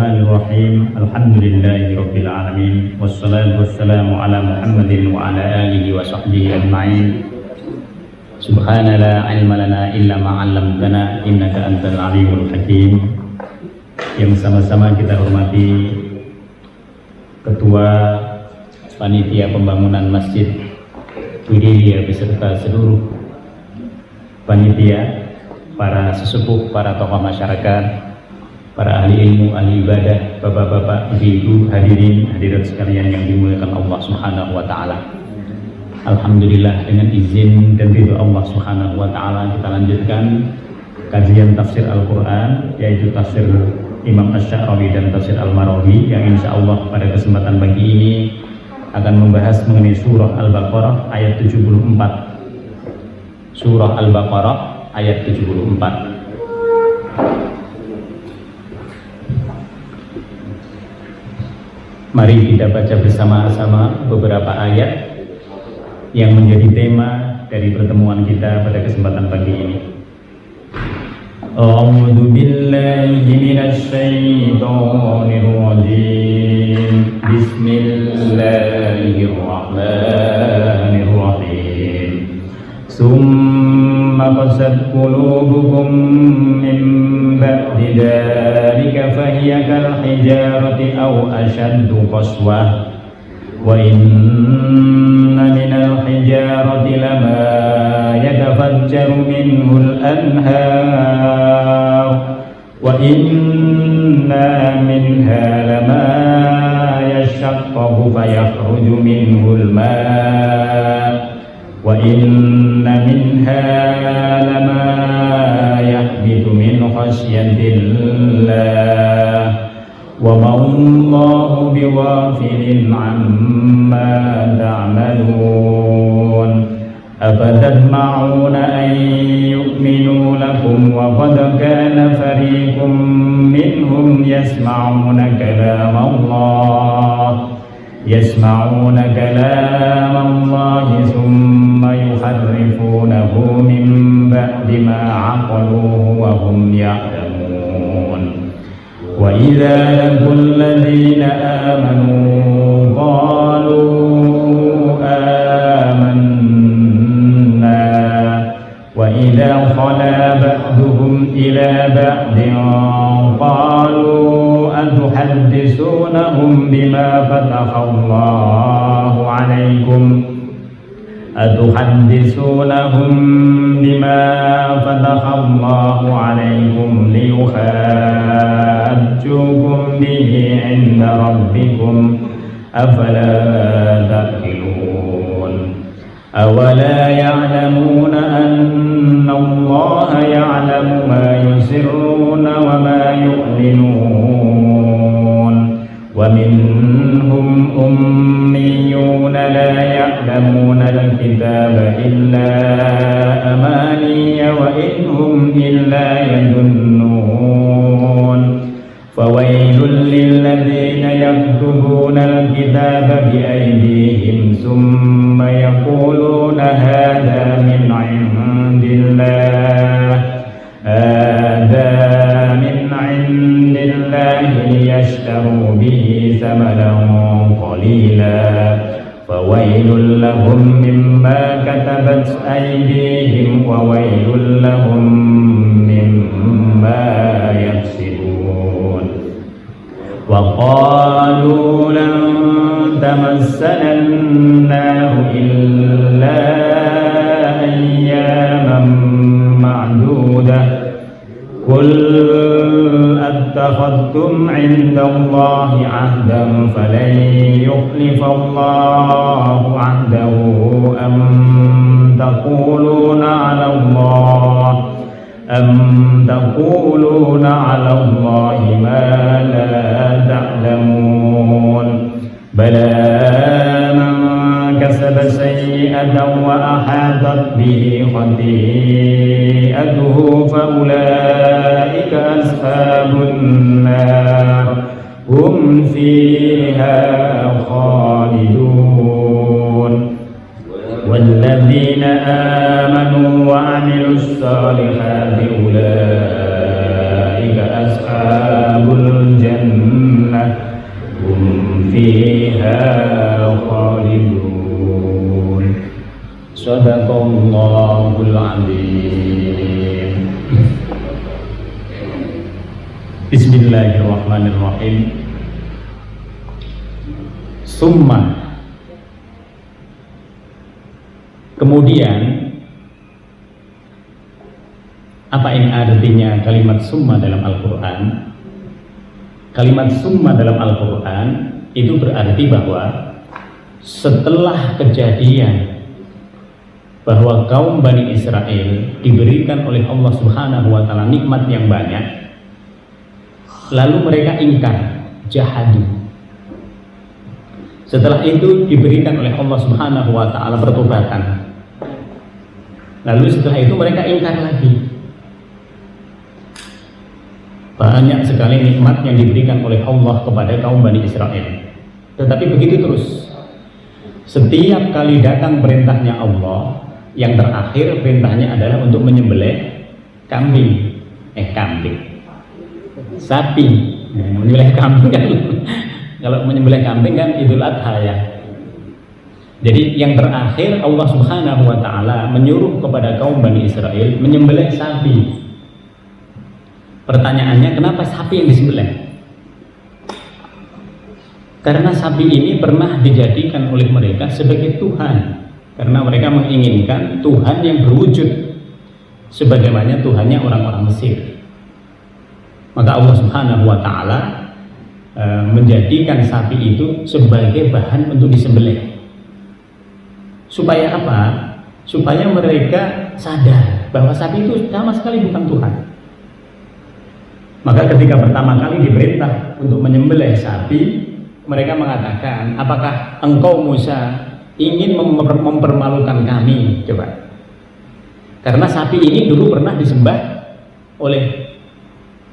Bismillahirrahmanirrahim. Alhamdulillahirabbil alamin. Wassalatu wassalamu ala Muhammadin wa ala alihi wa sahbihi ajma'in. Subhana la ilma lana illa ma 'allamtana innaka antal alimul hakim. Yang sama-sama kita hormati Ketua Panitia Pembangunan Masjid Widiria beserta seluruh panitia, para sesepuh, para tokoh masyarakat, para ahli ilmu, ahli ibadah, bapak-bapak, ibu-ibu, hadirin, hadirat sekalian yang dimuliakan Allah Subhanahu wa taala. Alhamdulillah, dengan izin dan ridho Allah Subhanahu wa taala kita lanjutkan kajian tafsir Al-Qur'an, yaitu tafsir Imam Asy-Sya'rawi dan tafsir Al-Marawi, yang insyaallah pada kesempatan pagi ini akan membahas mengenai surah Al-Baqarah ayat 74. Surah Al-Baqarah ayat 74. Mari kita baca bersama-sama beberapa ayat yang menjadi tema dari pertemuan kita pada kesempatan pagi ini. A'udzu billahi minasy syaithanir rajim. Bismillahirrahmanirrahim. Summa qasat qulubukum min ba'di dzalika fahiya kal hijarati aw ashaddu qaswah wa inna minal hijarati lama yatafajjaru minhul anhar wa inna minha lama yashaqqaqu fayakhruju minhul ma' wa inna minha lama yahbitu min khasyatillah wa ma Allahu bighafilin amma ta'malun afatatma'una an yu'minu lakum wa qad kana fariqum minhum yasma'una kalam Allah thumma yuharrifunahu min ba'di ma 'aqaluhu wa hum ya'lamun. Wa idza laqul ladzina amanu qalu amanna wa idza khala ba'duhum ila ba'din qalu atuhadditsunahum bima fatahallahu 'alaikum liyuhajjukum bihi 'inda rabbikum afala ta'qilun. Awala ya'lamuna anna Allaha ya'lamu ma yusirruna wa ma yu'linun wa minhum ummiyuna la ya'lamuna al-kitaba illa amaniya wa inhum illa yadunnun. Fawailul lilladzina yaktubuna al-kitaba biaydihim thumma yaquluna hadha min 'indillahi liyashtaru bihi thamanan qalila fawailul lahum mimma katabat aydihim wa wailul lahum mimma yaksibun. Wa qalu lan tamassana an-nar illa ayyaman ma'dudah qul attakhadtum 'inda Allahi 'ahdan falan yukhlifa Allahu 'ahdahu am taquluna 'ala Allahi ma la ta'lamun. Bala man kasaba sayyi'atan wa ahatat bihi khati'atuhu fa ulaika ashabun nar hum fiha khalidun. Walladzina amanu wa 'amilus salihati ulaika ashabul jannah jannah hum fiha khalidun. Shadaqallahul adzim. Bismillahirrahmanirrahim. Summa, kemudian apa ini artinya kalimat summa dalam Al-Quran? Kalimat summa dalam Al-Quran itu berarti bahwa setelah kejadian bahwa kaum Bani Israel diberikan oleh Allah Subhanahu wa Ta'ala nikmat yang banyak, lalu mereka ingkar, jahadu. Setelah itu diberikan oleh Allah Subhanahu wa Ta'ala pertobatan, lalu setelah itu mereka ingkar lagi. Banyak sekali nikmat yang diberikan oleh Allah kepada kaum Bani Israel, tetapi begitu terus. Setiap kali datang perintahnya Allah, yang terakhir perintahnya adalah untuk menyembelih kambing, sapi. Menyembelih kambing kan kalau menyembelih kambing kan Idul Adha ya. Jadi yang terakhir Allah Subhanahu wa Ta'ala menyuruh kepada kaum Bani Israel menyembelih sapi. Pertanyaannya, kenapa sapi yang disembelih? Karena sapi ini pernah dijadikan oleh mereka sebagai Tuhan, karena mereka menginginkan Tuhan yang berwujud sebagaimana Tuhannya orang-orang Mesir. Maka Allah Subhanahu wa Ta'ala menjadikan sapi itu sebagai bahan untuk disembelih. Supaya apa? Supaya mereka sadar bahwa sapi itu sama sekali bukan Tuhan. Maka ketika pertama kali diperintah untuk menyembelih sapi, mereka mengatakan, apakah engkau Musa ingin mempermalukan kami? Coba. Karena sapi ini dulu pernah disembah oleh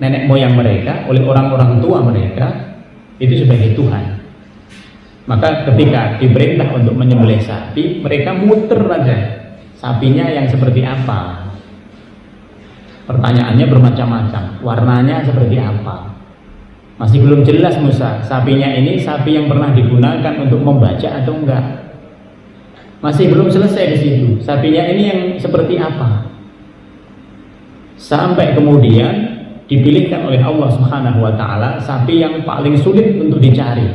nenek moyang mereka, oleh orang-orang tua mereka, itu sebagai Tuhan. Maka ketika diperintah untuk menyembelih sapi, mereka muter aja sapinya yang seperti apa. Pertanyaannya bermacam-macam, warnanya seperti apa? Masih belum jelas Musa, sapinya ini sapi yang pernah digunakan untuk membaca atau enggak? Masih belum selesai di situ, sapinya ini yang seperti apa? Sampai kemudian dipilihkan oleh Allah Subhanahu wa Ta'ala sapi yang paling sulit untuk dicari,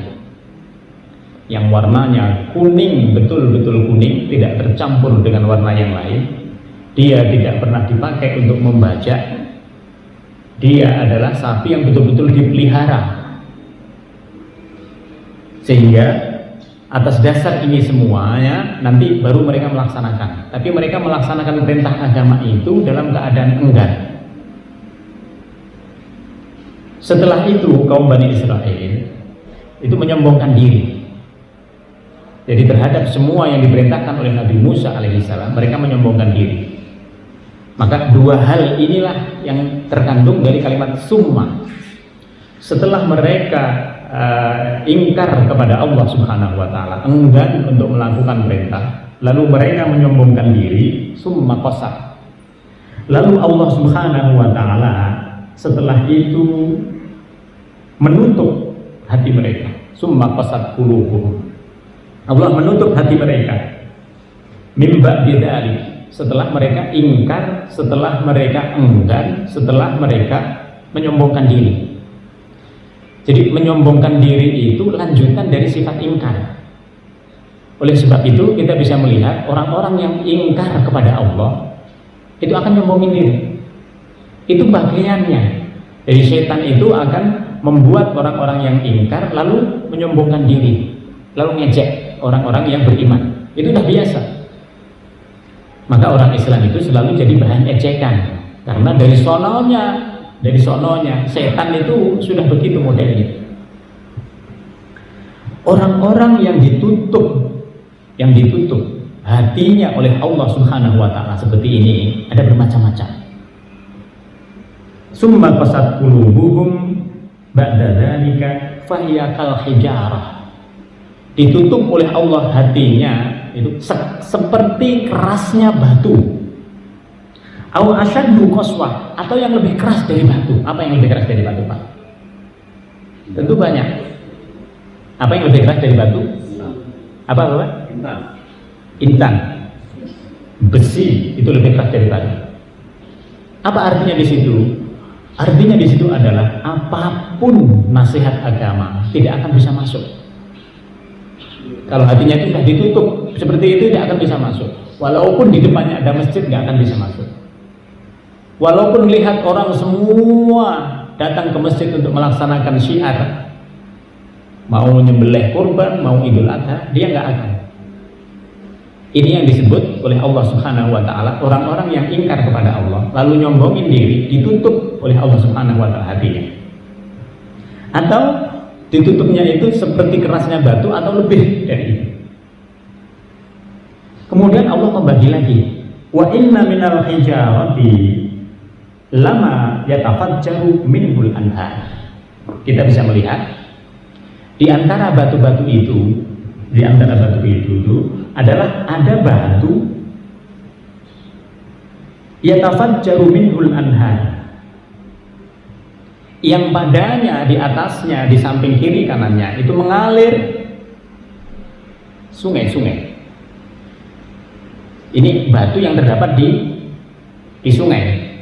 yang warnanya kuning, betul-betul kuning, tidak tercampur dengan warna yang lain. Dia tidak pernah dipakai untuk membaca. Dia adalah sapi yang betul-betul dipelihara. Sehingga atas dasar ini semuanya nanti baru mereka melaksanakan. Tapi mereka melaksanakan perintah agama itu dalam keadaan enggan. Setelah itu kaum Bani Israel itu menyombongkan diri. Jadi terhadap semua yang diperintahkan oleh Nabi Musa alaihissalam, mereka menyombongkan diri. Maka dua hal inilah yang terkandung dari kalimat summa. Setelah mereka ingkar kepada Allah Subhanahu wa Ta'ala, enggan untuk melakukan perintah, lalu mereka menyombongkan diri, summa qasat. Lalu Allah Subhanahu wa Ta'ala setelah itu menutup hati mereka, summa qasat qulubuhum. Allah menutup hati mereka min ba'di dzalik. Setelah mereka ingkar, setelah mereka enggan, setelah mereka menyombongkan diri. Jadi menyombongkan diri itu lanjutan dari sifat ingkar. Oleh sebab itu kita bisa melihat orang-orang yang ingkar kepada Allah itu akan nyombongin diri. Itu bagiannya. Jadi setan itu akan membuat orang-orang yang ingkar lalu menyombongkan diri, lalu ngejek orang-orang yang beriman. Itu sudah biasa. Maka orang Islam itu selalu jadi bahan ejekan, karena dari sononya setan itu sudah begitu modelnya. Orang-orang yang ditutup hatinya oleh Allah Subhanahu wa Ta'ala seperti ini ada bermacam-macam. Summa qasat qulubuhum ba'da dzalika fahiya kal hijarah. Ditutup oleh Allah hatinya itu seperti kerasnya batu. Au asyaddu qaswah, atau yang lebih keras dari batu. Apa yang lebih keras dari batu, Pak? Tentu banyak. Apa yang lebih keras dari batu? Apa? Intan. Besi itu lebih keras dari batu. Apa artinya di situ? Artinya di situ adalah apapun nasihat agama tidak akan bisa masuk. Kalau hatinya itu sudah ditutup seperti itu, tidak akan bisa masuk. Walaupun di depannya ada masjid, nggak akan bisa masuk. Walaupun lihat orang semua datang ke masjid untuk melaksanakan syiar, mau menyembelih kurban, mau Idul Adha, dia nggak akan. Ini yang disebut oleh Allah Subhanahu wa Ta'ala, orang-orang yang ingkar kepada Allah lalu nyombongin diri, ditutup oleh Allah Subhanahu wa Ta'ala hatinya. Atau ditutupnya itu seperti kerasnya batu atau lebih dari itu. Kemudian Allah membagi lagi, wa inna minal hijarati lama yatafajjaru minhul anhar. Kita bisa melihat di antara batu-batu itu, adalah ada batu yatafajjaru minhul anhar, yang padanya, di atasnya, di samping kiri kanannya itu mengalir sungai-sungai. Ini batu yang terdapat di sungai.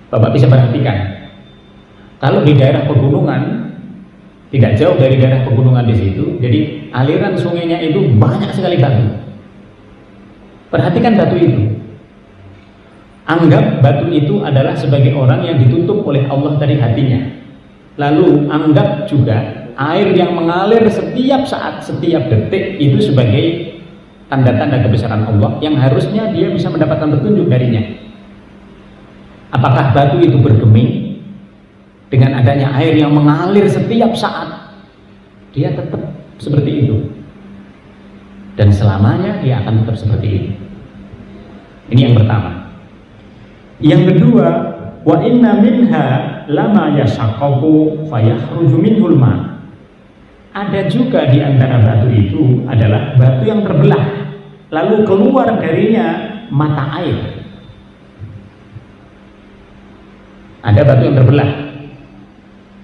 Bapak bisa perhatikan, kalau di daerah pegunungan, tidak jauh dari daerah pegunungan di situ, jadi aliran sungainya itu banyak sekali batu. Perhatikan batu itu. Anggap batu itu adalah sebagai orang yang ditutup oleh Allah dari hatinya. Lalu anggap juga air yang mengalir setiap saat, setiap detik itu sebagai tanda-tanda kebesaran Allah yang harusnya dia bisa mendapatkan petunjuk darinya. Apakah batu itu bergeming dengan adanya air yang mengalir setiap saat? Dia tetap seperti itu, dan selamanya dia akan tetap seperti itu. Ini yang pertama. Yang kedua, wa inna minha lama yashaqqaqu fayakhruju minhul ma. Ada juga di antara batu itu adalah batu yang terbelah, lalu keluar darinya mata air. Ada batu yang terbelah.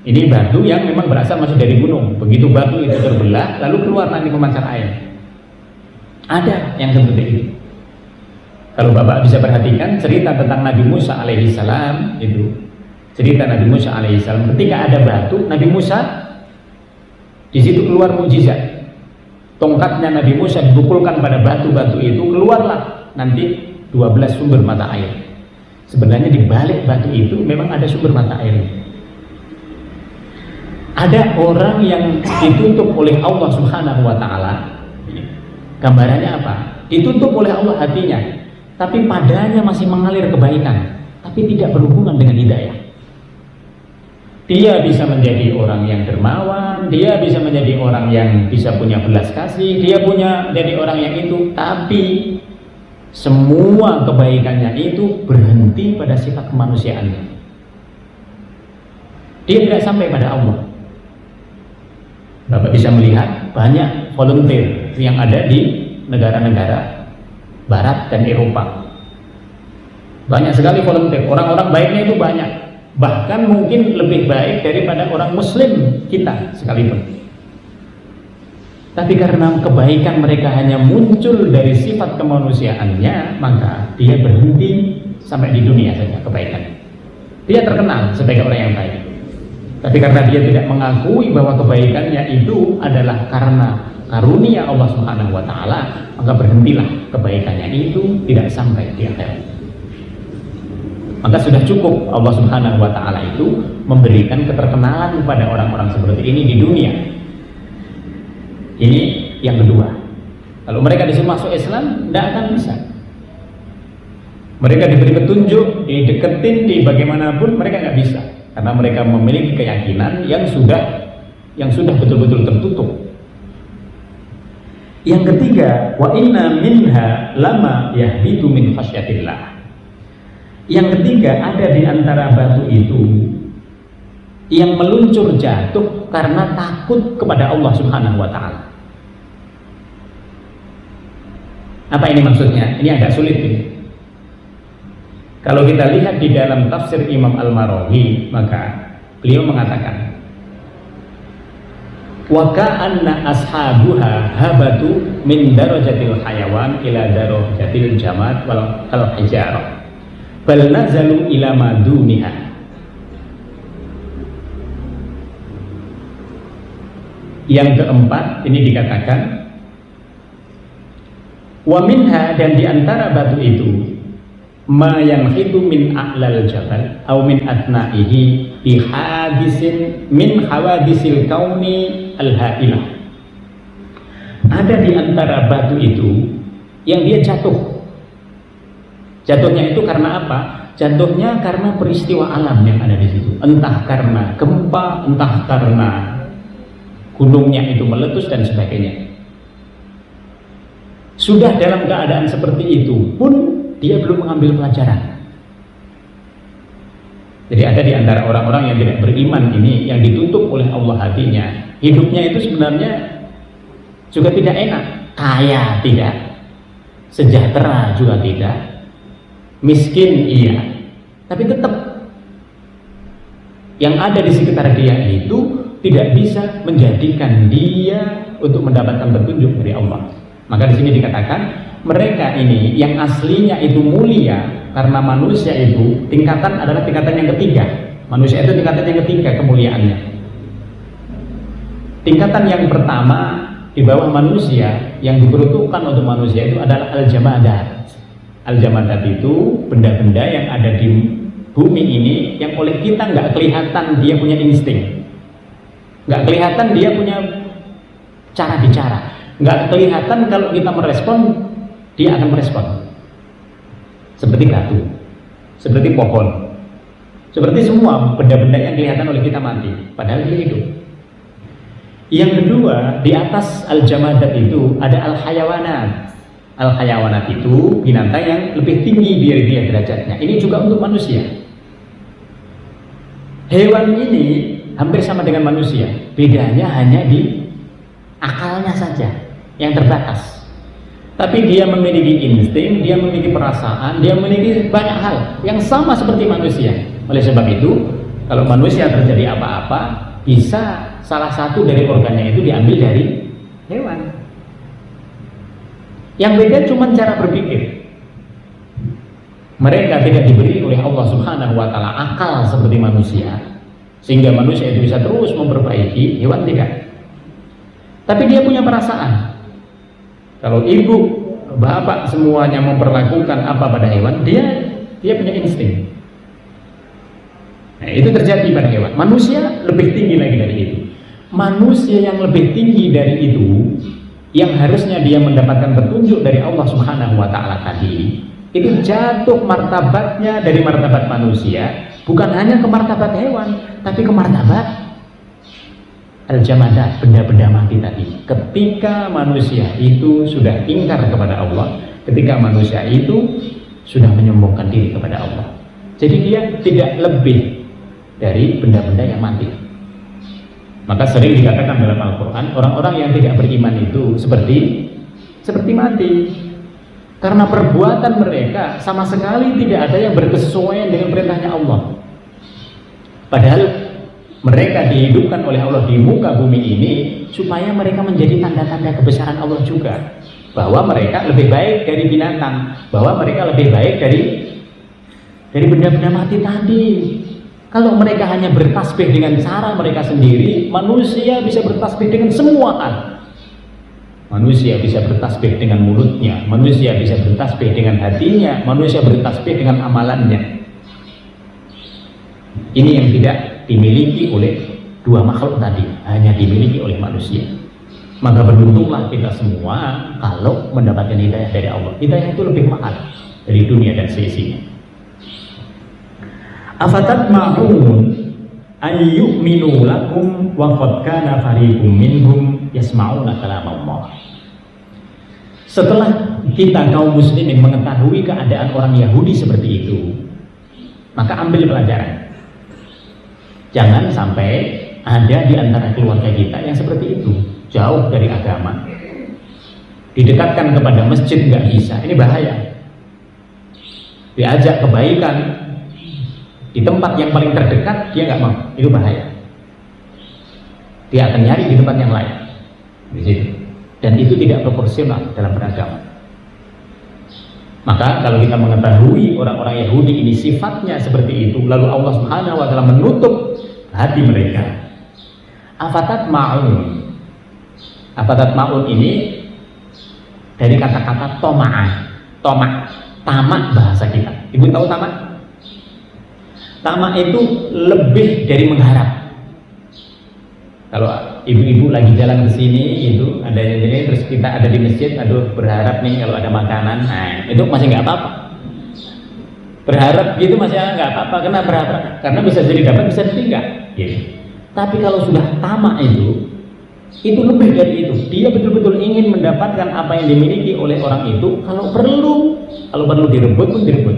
Ini batu yang memang berasal masih dari gunung. Begitu batu itu terbelah, lalu keluar nanti memancar air. Ada yang seperti itu. Kalau Bapak bisa perhatikan cerita tentang Nabi Musa alaihissalam, itu cerita Nabi Musa alaihissalam, ketika ada batu, Nabi Musa di situ keluar mukjizat. Tongkatnya Nabi Musa dipukulkan pada batu-batu itu, keluarlah nanti 12 sumber mata air. Sebenarnya di balik batu itu memang ada sumber mata air. Ada orang yang ditutup oleh Allah Subhanahu wa Ta'ala. Gambarannya apa? Ditutup oleh Allah hatinya, tapi padanya masih mengalir kebaikan, tapi tidak berhubungan dengan hidayah. Dia bisa menjadi orang yang dermawan, dia bisa menjadi orang yang bisa punya belas kasih, dia punya jadi orang yang itu, tapi semua kebaikannya itu berhenti pada sifat kemanusiaannya. Dia tidak sampai pada Allah. Bapak bisa melihat banyak volunteer yang ada di negara-negara Barat dan Eropa. Banyak sekali volunteer, orang-orang baiknya itu banyak. Bahkan mungkin lebih baik daripada orang Muslim kita sekalipun. Tapi karena kebaikan mereka hanya muncul dari sifat kemanusiaannya, maka dia berhenti sampai di dunia saja kebaikan. Dia terkenal sebagai orang yang baik. Tapi karena dia tidak mengakui bahwa kebaikannya itu adalah karena karunia Allah Subhanahu wa Ta'ala, maka berhentilah kebaikannya itu tidak sampai di akhirat. Maka sudah cukup Allah Subhanahu wa Ta'ala itu memberikan keterkenalan kepada orang-orang seperti ini di dunia. Ini yang kedua. Kalau mereka disuruh masuk Islam, tidak akan bisa. Mereka diberi petunjuk, dideketin, di bagaimanapun mereka nggak bisa, karena mereka memiliki keyakinan yang sudah betul-betul tertutup. Yang ketiga, wa inna minha lama yahbitu min khasyatillah. Yang ketiga, ada di antara batu itu yang meluncur jatuh karena takut kepada Allah Subhanahu wa Ta'ala. Apa ini maksudnya? Ini agak sulit ini. Kalau kita lihat di dalam tafsir Imam Al-Marawi, maka beliau mengatakan wa ka'anna ashabuha habatu min darajatil hayawan ila darajatil jamad wal hijarah bal nazalu ila maduniha. Yang keempat ini dikatakan wa minha, dan diantara batu itu ma yanhitu min a'lal jabal au min atna'ihi bi hadisin min hawadisil kauni al-hailah. Ada di antara batu itu yang dia jatuh. Jatuhnya itu karena apa? Jatuhnya karena peristiwa alam yang ada di situ. Entah karena gempa, entah karena gunungnya itu meletus dan sebagainya. Sudah dalam keadaan seperti itu pun dia belum mengambil pelajaran. Jadi ada di antara orang-orang yang tidak beriman ini yang ditutup oleh Allah hatinya. Hidupnya itu sebenarnya juga tidak enak. Kaya tidak, sejahtera juga tidak, miskin iya, tapi tetap yang ada di sekitar dia itu tidak bisa menjadikan dia untuk mendapatkan petunjuk dari Allah. Maka di sini dikatakan mereka ini yang aslinya itu mulia karena manusia itu tingkatan adalah tingkatan yang ketiga. Manusia itu tingkatan yang ketiga kemuliaannya. Tingkatan yang pertama di bawah manusia yang diperuntukkan untuk manusia itu adalah al-jamadat. Al-jamadat itu benda-benda yang ada di bumi ini yang oleh kita nggak kelihatan dia punya insting. Nggak kelihatan dia punya cara bicara, nggak kelihatan kalau kita merespon dia akan merespon. Seperti batu, seperti pohon, seperti semua benda-benda yang kelihatan oleh kita mati, padahal dia hidup. Yang kedua, di atas al-jamadat itu ada al-hayawanat. Al-hayawanat itu binatang yang lebih tinggi dari dia derajatnya. Ini juga untuk manusia. Hewan ini hampir sama dengan manusia, bedanya hanya di akalnya saja yang terbatas. Tapi dia memiliki insting, dia memiliki perasaan, dia memiliki banyak hal yang sama seperti manusia. Oleh sebab itu, kalau manusia terjadi apa-apa, bisa salah satu dari organnya itu diambil dari hewan. Yang beda cuma cara berpikir. Mereka tidak diberi oleh Allah Subhanahu wa Ta'ala akal seperti manusia, sehingga manusia itu bisa terus memperbaiki, hewan tidak. Tapi dia punya perasaan. Kalau ibu, bapak semuanya memperlakukan apa pada hewan, dia punya insting. Nah, itu terjadi pada hewan. Manusia lebih tinggi lagi dari itu. Manusia yang lebih tinggi dari itu, yang harusnya dia mendapatkan petunjuk dari Allah Subhanahu wa Ta'ala tadi, itu jatuh martabatnya dari martabat manusia, bukan hanya ke martabat hewan, tapi ke martabat al-jamadat, benda-benda mati tadi. Ketika manusia itu sudah ingkar kepada Allah, ketika manusia itu sudah menyombongkan diri kepada Allah, jadi dia tidak lebih dari benda-benda yang mati. Maka sering dikatakan dalam Al-Quran, orang-orang yang tidak beriman itu seperti mati, karena perbuatan mereka sama sekali tidak ada yang berkesesuaian dengan perintahnya Allah. Padahal mereka dihidupkan oleh Allah di muka bumi ini supaya mereka menjadi tanda-tanda kebesaran Allah juga, bahwa mereka lebih baik dari binatang, bahwa mereka lebih baik dari benda-benda mati tadi. Kalau mereka hanya bertasbih dengan cara mereka sendiri, manusia bisa bertasbih dengan semua hal. Manusia bisa bertasbih dengan mulutnya, manusia bisa bertasbih dengan hatinya, manusia bertasbih dengan amalannya. Ini yang tidak dimiliki oleh dua makhluk tadi, hanya dimiliki oleh manusia. Maka beruntunglah kita semua kalau mendapatkan hidayah dari Allah. Hidayah itu lebih mahal dari dunia dan seisinya. Afatatma'un an yu'minu lakum wa qad kana fariqum minhum yasma'una kalam Allah. Setelah kita kaum muslimin mengetahui keadaan orang Yahudi seperti itu, maka ambil pelajaran. Jangan sampai ada di antara keluarga kita yang seperti itu, jauh dari agama, didekatkan kepada masjid nggak bisa, ini bahaya. Diajak kebaikan di tempat yang paling terdekat dia nggak mau, itu bahaya. dia akan nyari di tempat yang lain di situ. Dan itu tidak proporsional dalam beragama. Maka kalau kita mengetahui orang-orang Yahudi ini sifatnya seperti itu, lalu Allah Subhanahu wa taala menutup hati mereka. Afatat ma'un ini dari kata-kata tamak bahasa kita. Ibu tahu tamak? Tamak itu lebih dari mengharap. Kalau ibu-ibu lagi jalan ke sini itu ada yang ini, terus kita ada di masjid, aduh berharap nih kalau ada makanan, nah itu masih nggak apa-apa. Berharap gitu masih nggak apa-apa, karena berharap karena bisa jadi dapat, bisa ditinggal. Gitu. Tapi kalau sudah tamak itu lebih dari itu. Dia betul-betul ingin mendapatkan apa yang dimiliki oleh orang itu. Kalau perlu direbut pun direbut.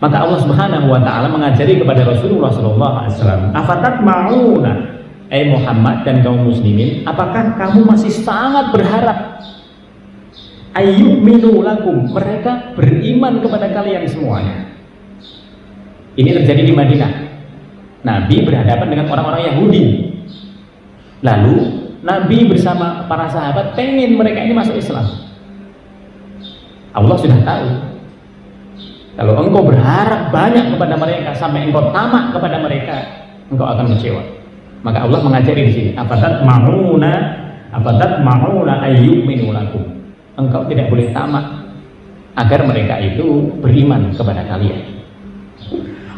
Maka Allah Subhanahu wa taala mengajari kepada Rasulullah sallallahu alaihi wasallam, "Afatat ma'una, Muhammad dan kaum muslimin, apakah kamu masih sangat berharap ayyuminu lakum, mereka beriman kepada kalian semuanya?" Ini terjadi di Madinah. Nabi berhadapan dengan orang-orang Yahudi. Lalu Nabi bersama para sahabat pengen mereka ini masuk Islam. Allah sudah tahu, kalau engkau berharap banyak kepada mereka sampai engkau tamak kepada mereka, engkau akan kecewa. Maka Allah mengajari di sini, afatat ma'una ayyuminu lakum. Engkau tidak boleh tamak agar mereka itu beriman kepada kalian.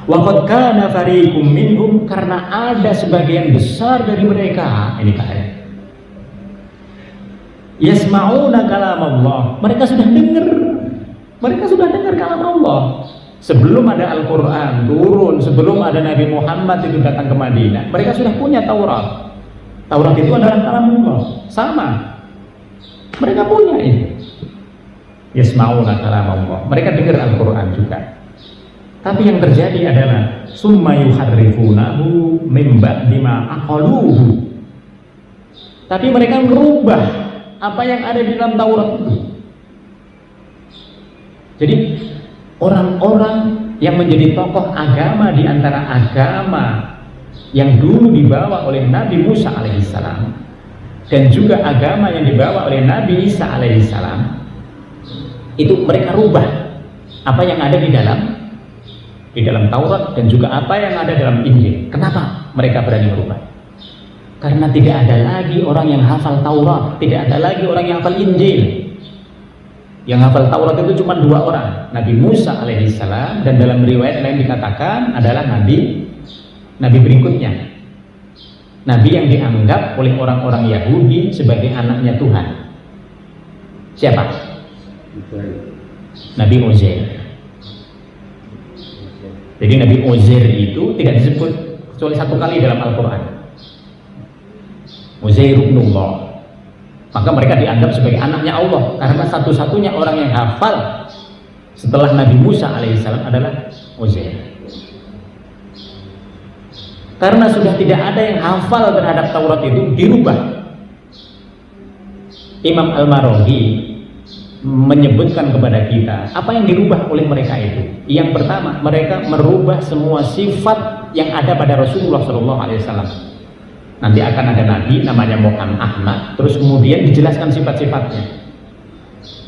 Wa qad kana fariqum minhum, karena ada sebagian besar dari mereka, ini ayat, yasma'una kalam Allah, mereka sudah dengar kalam Allah sebelum ada Al-Quran turun, sebelum ada Nabi Muhammad itu datang ke Madinah. Mereka sudah punya Taurat itu adalah kalam Allah, sama mereka punya itu. Yasma'una kalam Allah, mereka dengar Al-Quran juga. Tapi yang terjadi adalah summa yuharrifunahu min ba'di ma aqaluhu. Tapi mereka merubah apa yang ada di dalam Taurat itu. Jadi orang-orang yang menjadi tokoh agama di antara agama yang dulu dibawa oleh Nabi Musa alaihissalam dan juga agama yang dibawa oleh Nabi Isa alaihissalam, itu mereka rubah apa yang ada di dalam Taurat dan juga apa yang ada dalam Injil. Kenapa mereka berani merubah? Karena tidak ada lagi orang yang hafal Taurat, tidak ada lagi orang yang hafal Injil. Yang hafal Taurat itu cuma 2 orang, Nabi Musa alaihissalam, dan dalam riwayat lain dikatakan adalah nabi berikutnya, nabi yang dianggap oleh orang-orang Yahudi sebagai anaknya Tuhan. Siapa? Nabi Uzair. Jadi Nabi Uzair itu tidak disebut kecuali 1 kali dalam Al-Quran, Uzair ibnullah. Maka mereka dianggap sebagai anaknya Allah, karena satu-satunya orang yang hafal setelah Nabi Musa alaihissalam adalah Uzair. Karena sudah tidak ada yang hafal terhadap Taurat itu, dirubah. Imam Al-Maraghi menyebutkan kepada kita apa yang dirubah oleh mereka itu. Yang pertama, mereka merubah semua sifat yang ada pada Rasulullah SAW. Nanti akan ada nabi namanya Muhammad, terus kemudian dijelaskan sifat-sifatnya.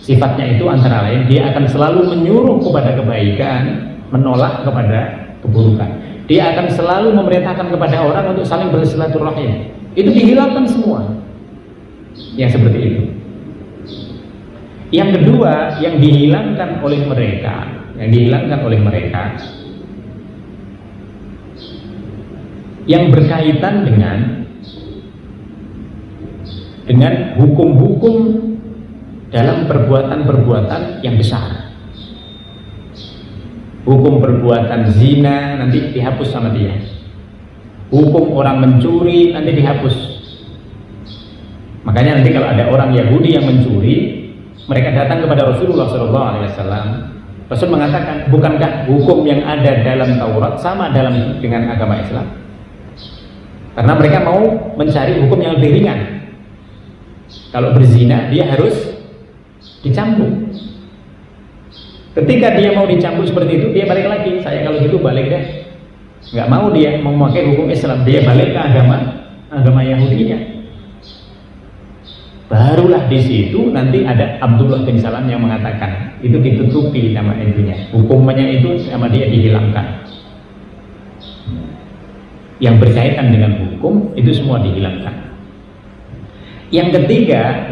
Sifatnya itu antara lain, dia akan selalu menyuruh kepada kebaikan, menolak kepada keburukan. Dia akan selalu memerintahkan kepada orang untuk saling bersilaturahim. Itu dihilangkan semua yang seperti itu. Yang kedua, yang dihilangkan oleh mereka, yang berkaitan dengan hukum-hukum dalam perbuatan-perbuatan yang besar. Hukum perbuatan zina nanti dihapus sama dia. Hukum orang mencuri nanti dihapus. Makanya nanti kalau ada orang Yahudi yang mencuri, mereka datang kepada Rasulullah SAW. Rasul mengatakan, bukankah hukum yang ada dalam Taurat sama dengan agama Islam? Karena mereka mau mencari hukum yang lebih ringan. Kalau berzina dia harus dicambuk. Ketika dia mau dicambuk seperti itu, dia balik lagi. Saya kalau gitu balik deh. Nggak mau dia memakai hukum Islam, dia balik ke agama agama Yahudinya. Barulah di situ nanti ada Abdullah bin Salam yang mengatakan itu ditutupi nama intinya, hukumnya itu sama dia dihilangkan. Yang berkaitan dengan hukum itu semua dihilangkan. Yang ketiga,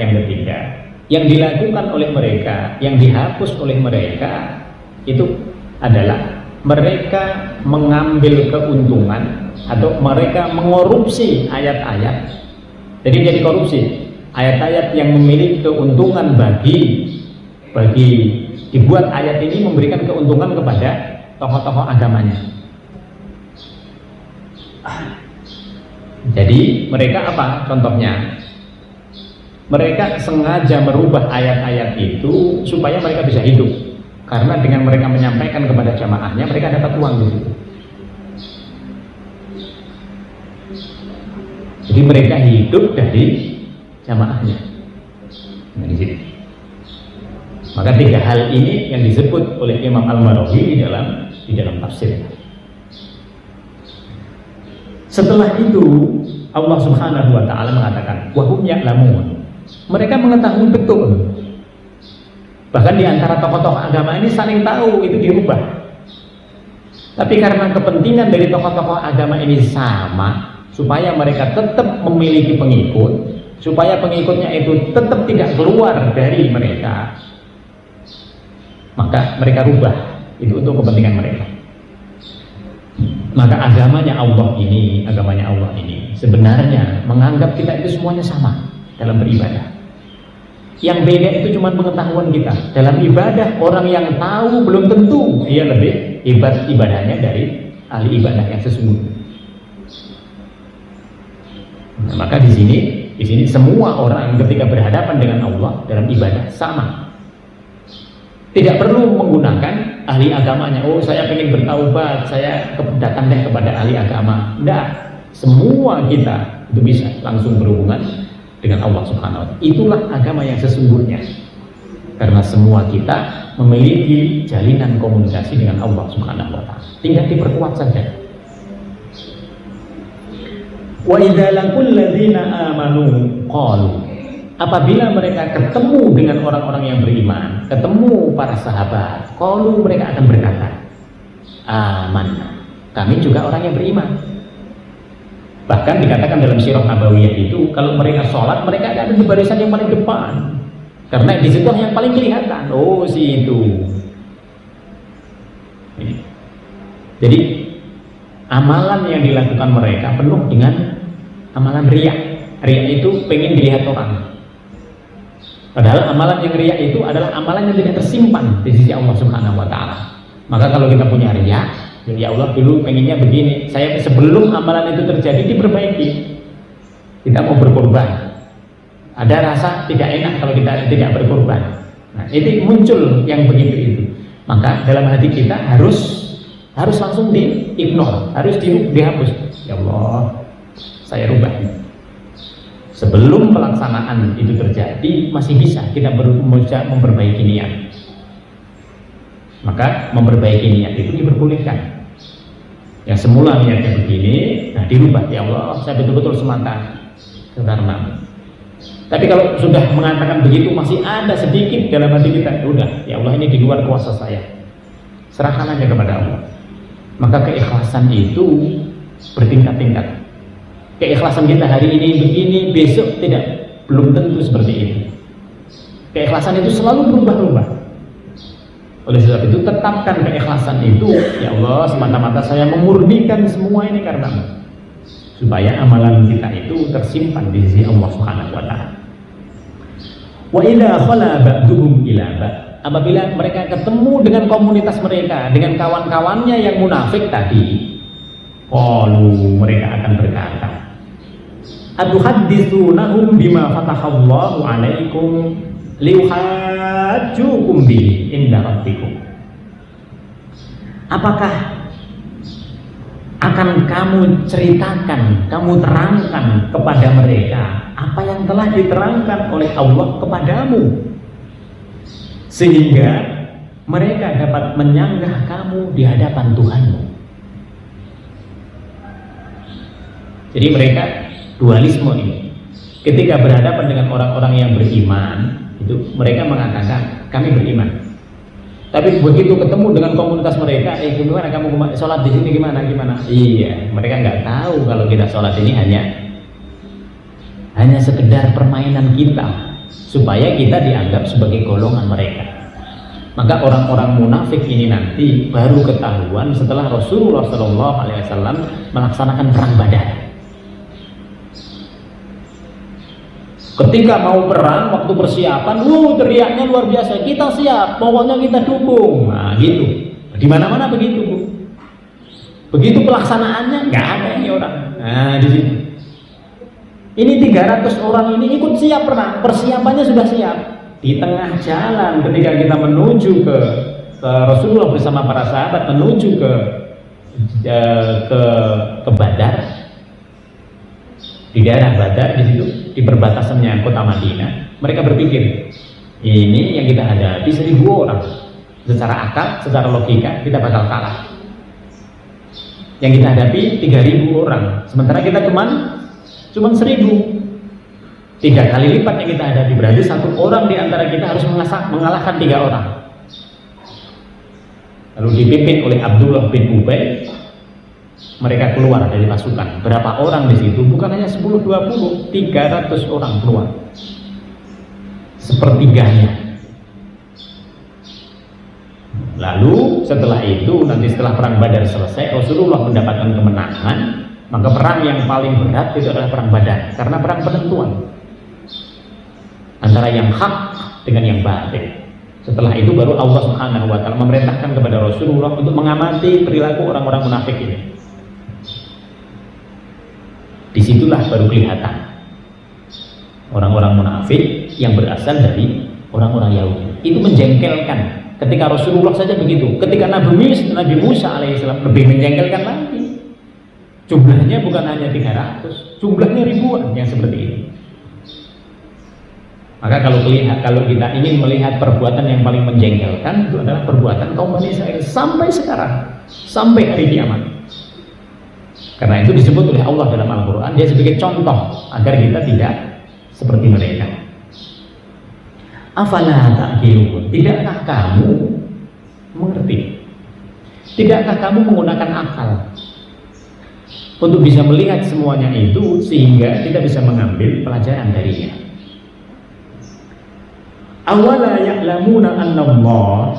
yang dilakukan oleh mereka, yang dihapus oleh mereka itu adalah mereka mengambil keuntungan atau mereka mengorupsi ayat-ayat. Jadi jadi korupsi. Ayat-ayat yang memiliki keuntungan bagi dibuat ayat ini memberikan keuntungan kepada tokoh-tokoh agamanya. Jadi mereka apa contohnya? Mereka sengaja merubah ayat-ayat itu supaya mereka bisa hidup, karena dengan mereka menyampaikan kepada jamaahnya mereka dapat uang di situ. Jadi mereka hidup dari jamaahnya. Nah, di sini. Maka tiga hal ini yang disebut oleh Imam Al-Marawi di dalam tafsir. Setelah itu Allah Subhanahu wa taala mengatakan wa hum ya'lamun. Mereka mengetahui betul. Bahkan di antara tokoh-tokoh agama ini saling tahu itu dirubah. Tapi karena kepentingan dari tokoh-tokoh agama ini sama, supaya mereka tetap memiliki pengikut, supaya pengikutnya itu tetap tidak keluar dari mereka, maka mereka rubah itu untuk kepentingan mereka. Maka agamanya Allah ini sebenarnya menganggap kita itu semuanya sama dalam beribadah. Yang beda itu cuma pengetahuan kita. Dalam ibadah orang yang tahu belum tentu dia lebih hebat ibadahnya dari ahli ibadah yang sesungguhnya. Nah, maka di sini semua orang ketika berhadapan dengan Allah dalam ibadah sama. Tidak perlu menggunakan ahli agamanya. Oh, saya ingin bertaubat, saya datang deh kepada ahli agama. Tidak, semua kita itu bisa langsung berhubungan dengan Allah Subhanahu wa taala. Itulah agama yang sesungguhnya. Karena semua kita memiliki jalinan komunikasi dengan Allah Subhanahu wa taala. Tinggal diperkuat saja. Wa idza laqul ladzina amanu qalu. Apabila mereka ketemu dengan orang-orang yang beriman, ketemu para sahabat, qalu mereka akan berkata, amanna. Kami juga orang yang beriman. Bahkan dikatakan dalam sirah Nabawiyah itu, kalau mereka sholat, mereka ada di barisan yang paling depan. Karena di situ yang paling kelihatan. Oh, si itu. Jadi amalan yang dilakukan mereka penuh dengan amalan riya. Riya itu pengen dilihat orang. Padahal amalan yang riya itu adalah amalan yang tidak tersimpan di sisi Allah Subhanahu wa taala. Maka kalau kita punya riya, ya Allah dulu pengennya begini, saya sebelum amalan itu terjadi diperbaiki. Kita mau berkorban. Ada rasa tidak enak kalau kita tidak berkorban. Nah, ini muncul yang begitu itu. Maka dalam hati kita harus langsung diignore, harus dihapus. Ya Allah, saya rubah ini. Sebelum pelaksanaan itu terjadi masih bisa kita memperbaiki niat. Maka memperbaiki niat itu diperbolehkan. Yang semula niatnya begini, nah dirubah. Ya Allah, saya betul-betul semata karena. Tapi kalau sudah mengatakan begitu masih ada sedikit dalam hati kita, udah, ya Allah ini di luar kuasa saya. Serahkan aja kepada Allah. Maka keikhlasan itu bertingkat-tingkat. Keikhlasan kita hari ini begini, besok belum tentu seperti itu. Keikhlasan itu selalu berubah-ubah. Oleh sebab itu tetapkan keikhlasan itu. Ya Allah, semata-mata saya memurnikan semua ini karena supaya amalan kita itu tersimpan di sisi Allah Subhanahu wa taala. Wa idza khala ba'duhum ila ba'd. Apabila mereka ketemu dengan komunitas mereka, dengan kawan-kawannya yang munafik tadi, qalu mereka akan berkata, atuhadditsunahum bima fatahallahu alaikum liuhajjukum bihi inda rabbikum. Apakah akan kamu ceritakan, kamu terangkan kepada mereka apa yang telah diterangkan oleh Allah kepadamu, sehingga mereka dapat menyanggah kamu di hadapan Tuhanmu. Jadi mereka Dualisme ini. Ketika berhadapan dengan orang-orang yang beriman, itu mereka mengatakan kami beriman. Tapi begitu ketemu dengan komunitas mereka, gimana kamu sholat di sini gimana? Iya, mereka nggak tahu kalau kita sholat ini hanya sekedar permainan kita, supaya kita dianggap sebagai golongan mereka. Maka orang-orang munafik ini nanti baru ketahuan setelah Rasulullah SAW melaksanakan perang Badar. Ketika mau perang, waktu persiapan, teriaknya luar biasa, kita siap, pokoknya kita dukung. Nah gitu, di mana-mana begitu, Bu. Begitu pelaksanaannya nggak ada ini orang. Nah di sini, ini 300 orang ini ikut siap perang, persiapannya sudah siap. Di tengah jalan ketika kita menuju ke Rasulullah bersama para sahabat menuju ke Badar, di daerah Badar, di situ di perbatasannya kota Madinah, mereka berpikir ini yang kita hadapi 1000 orang, secara akal, secara logika kita bakal kalah. Yang kita hadapi 3000 orang, sementara kita cuma 1000. 3 kali lipat yang kita hadapi, berarti 1 orang di antara kita harus mengalahkan 3 orang. Lalu dipimpin oleh Abdullah bin Ubay, mereka keluar dari pasukan. Berapa orang di situ? Bukan hanya 10-20, 300 orang keluar. Sepertiganya. Lalu setelah itu, nanti setelah perang Badar selesai, Rasulullah mendapatkan kemenangan. Maka perang yang paling berat itu adalah perang Badar, karena perang penentuan antara yang hak dengan yang batil. Setelah itu baru Allah Subhanahu wa taala memerintahkan kepada Rasulullah untuk mengamati perilaku orang-orang munafik ini. Disitulah baru kelihatan orang-orang munafik yang berasal dari orang-orang Yahudi. Itu menjengkelkan. Ketika Rasulullah saja begitu, ketika Nabi Musa alaihissalam lebih menjengkelkan lagi. Jumlahnya bukan hanya 300, jumlahnya ribuan yang seperti ini. Maka kalau kita ingin melihat perbuatan yang paling menjengkelkan, itu adalah perbuatan kaum Bani Israil sampai sekarang, sampai hari kiamat. Karena itu disebut oleh Allah dalam Al-Quran, dia sebagai contoh agar kita tidak seperti mereka. Afala ta'qilun, tidakkah kamu mengerti? Tidakkah kamu menggunakan akal untuk bisa melihat semuanya itu sehingga kita bisa mengambil pelajaran darinya? Awala ya'lamuna anna Allah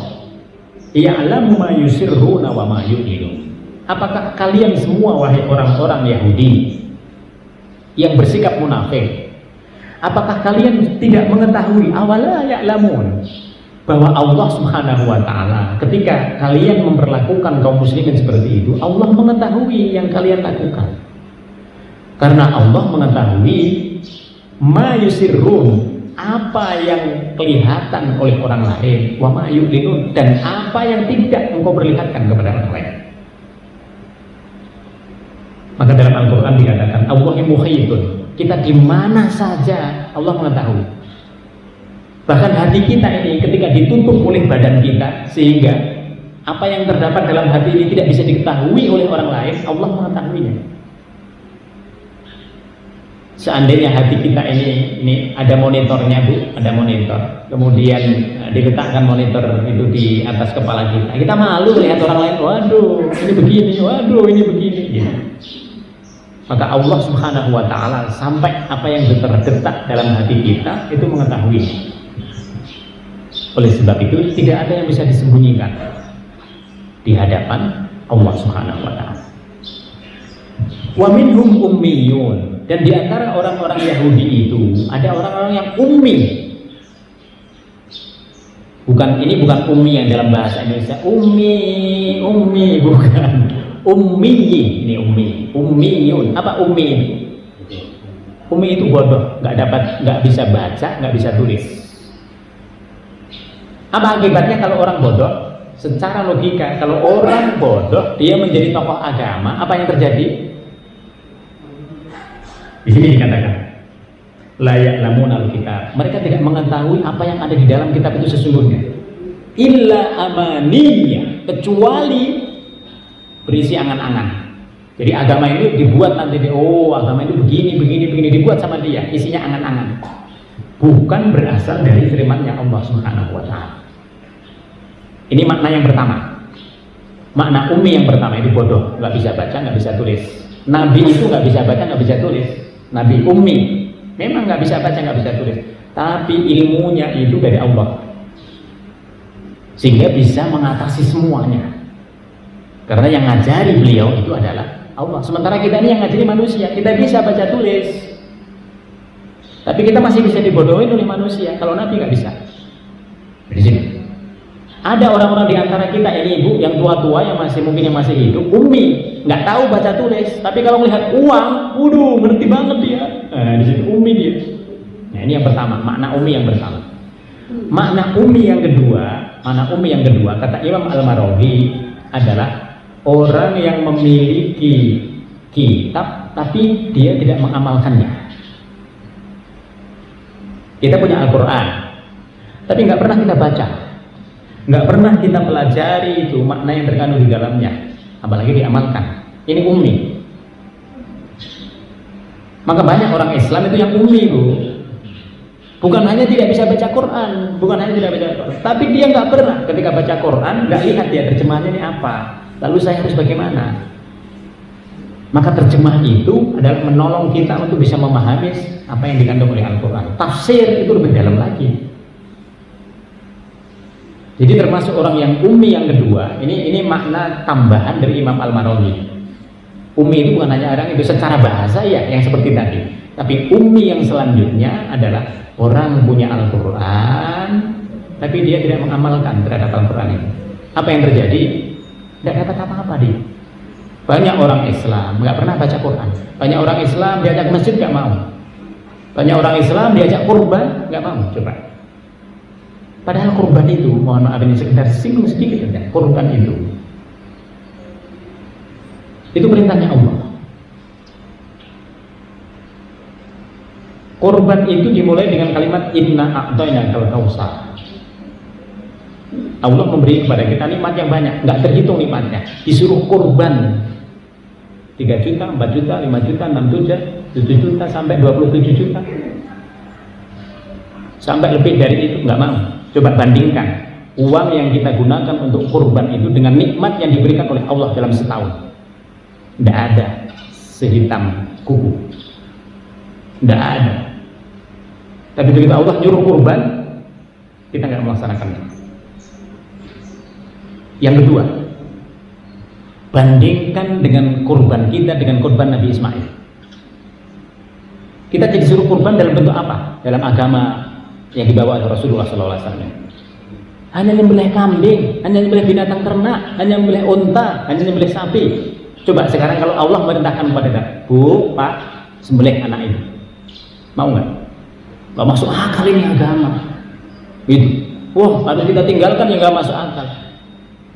ya'lamu ma yusirruna wa ma yu'linun. Apakah kalian semua wahai orang-orang Yahudi yang bersikap munafik, apakah kalian tidak mengetahui awala ya'lamun bahwa Allah Subhanahu wa taala ketika kalian memperlakukan kaum muslimin seperti itu, Allah mengetahui yang kalian lakukan. Karena Allah mengetahui ma yusirrun, apa yang kelihatan oleh orang lain, wa ma yu'linun, dan apa yang tidak engkau perlihatkan kepada orang lain. Maka dalam Al-Quran dikatakan Allah muhitun, kita di mana saja Allah mengetahui. Bahkan hati kita ini ketika ditutup oleh badan kita, sehingga apa yang terdapat dalam hati ini tidak bisa diketahui oleh orang lain, Allah mengetahuinya. Seandainya hati kita ini ada monitornya, Bu, ada monitor, kemudian diletakkan monitor itu di atas kepala kita, kita malu lihat orang lain, waduh ini begini, waduh ini begini, gitu. Maka Allah Subhanahu wa taala sampai apa yang terdetak dalam hati kita itu mengetahui. Oleh sebab itu tidak ada yang bisa disembunyikan di hadapan Allah Subhanahu wa taala. Wa minhum ummiyun, dan di antara orang-orang Yahudi itu ada orang-orang yang ummi. Ini bukan ummi yang dalam bahasa Indonesia, ummi bukan. Ummiyi, ini ummiyun. Apa ummi ini? Ummi itu bodoh, nggak bisa baca, nggak bisa tulis. Apa akibatnya kalau orang bodoh? Secara logika, kalau orang bodoh dia menjadi tokoh agama, apa yang terjadi? Di sini dikatakan layak lamun al-kitab, mereka tidak mengetahui apa yang ada di dalam kitab itu sesungguhnya. Illa amaniyya, kecuali berisi angan-angan. Jadi agama ini dibuat nanti, agama itu begini, dibuat sama dia, isinya angan-angan. Bukan berasal dari firman-Nya Allah Subhanahu wa Ta'ala. Ini makna yang pertama. Makna ummi yang pertama itu bodoh, nggak bisa baca, nggak bisa tulis. Nabi itu nggak bisa baca, nggak bisa tulis. Nabi ummi, memang nggak bisa baca, nggak bisa tulis. Tapi ilmunya itu dari Allah, sehingga bisa mengatasi semuanya. Karena yang ngajari beliau itu adalah Allah. Sementara kita ini yang ngajari manusia, kita bisa baca tulis, tapi kita masih bisa dibodohin oleh manusia. Kalau Nabi nggak bisa. Di sini ada orang-orang di antara kita ini, ibu yang tua-tua yang masih hidup, ummi, nggak tahu baca tulis. Tapi kalau melihat uang, waduh, ngerti banget dia. Di sini ummi dia. Nah, ini yang pertama, makna ummi yang pertama. Makna ummi yang kedua, kata Imam Al-Marawi adalah orang yang memiliki kitab tapi dia tidak mengamalkannya. Kita punya Al-Quran, tapi nggak pernah kita baca, nggak pernah kita pelajari itu makna yang terkandung di dalamnya, apalagi diamalkan. Ini ummi. Maka banyak orang Islam itu yang ummi, Bu. Bukan hanya tidak bisa baca Quran, tapi dia nggak pernah ketika baca Quran nggak lihat dia terjemahannya ini apa. Lalu saya harus bagaimana? Maka terjemahan itu adalah menolong kita untuk bisa memahami apa yang dikandung oleh Al-Quran. Tafsir itu lebih dalam lagi. Jadi termasuk orang yang ummi yang kedua. Ini makna tambahan dari Imam Al-Marawi. Ummi itu bukan hanya orang itu secara bahasa ya yang seperti tadi, tapi ummi yang selanjutnya adalah orang punya Al-Quran tapi dia tidak mengamalkan terhadap Al-Quran itu. Apa yang terjadi? Tidak dapat apa-apa dia. Banyak orang Islam nggak pernah baca Quran. Banyak orang Islam diajak masjid nggak mau. Banyak orang Islam diajak kurban nggak mau. Coba. Padahal kurban itu, mohon maaf ini sekedar singgung sedikit saja. Kurban itu perintahnya Allah. Kurban itu dimulai dengan kalimat inna a'tainakal kautsar. Allah memberi kepada kita nikmat yang banyak, nggak terhitung nikmatnya. Disuruh kurban 3 juta, 4 juta, 5 juta, 6 juta, 7 juta, sampai 27 juta, sampai lebih dari itu nggak mau. Coba bandingkan uang yang kita gunakan untuk kurban itu dengan nikmat yang diberikan oleh Allah dalam setahun. Tidak ada sehitam kuku, tidak ada. Tapi begitu Allah nyuruh kurban, kita nggak melaksanakannya. Yang kedua, bandingkan dengan kurban kita dengan kurban Nabi Ismail. Kita jadi suruh kurban dalam bentuk apa? Dalam agama yang dibawa oleh Rasulullah SAW. Hanya menyembelih kambing, hanya menyembelih binatang ternak, hanya menyembelih unta, hanya menyembelih sapi. Coba sekarang kalau Allah merintahkan kepada kita, Bu, Pak, sembelih anak ini, mau nggak? Nggak masuk akal ini agama. Gitu. Wah, harus kita tinggalkan yang nggak masuk akal.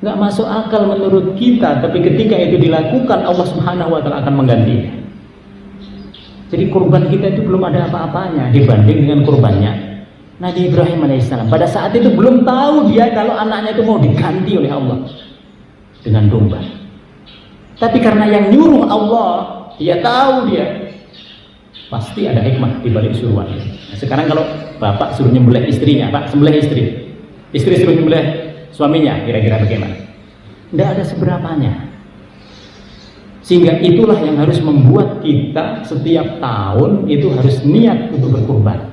Nggak masuk akal menurut kita, tapi ketika itu dilakukan Allah Subhanahu wa Ta'ala akan menggantinya. Jadi kurban kita itu belum ada apa-apanya dibanding dengan kurbannya Nabi Ibrahim alaihissalam. Pada saat itu belum tahu dia kalau anaknya itu mau diganti oleh Allah dengan domba. Tapi karena yang nyuruh Allah, dia tahu dia pasti ada hikmah di balik suruhan. Nah, sekarang kalau bapak suruh nyembelih istrinya, Pak, sembelih istri suruh nyembelih suaminya, kira-kira bagaimana? Tidak ada seberapanya. Sehingga itulah yang harus membuat kita setiap tahun itu harus niat untuk berkurban.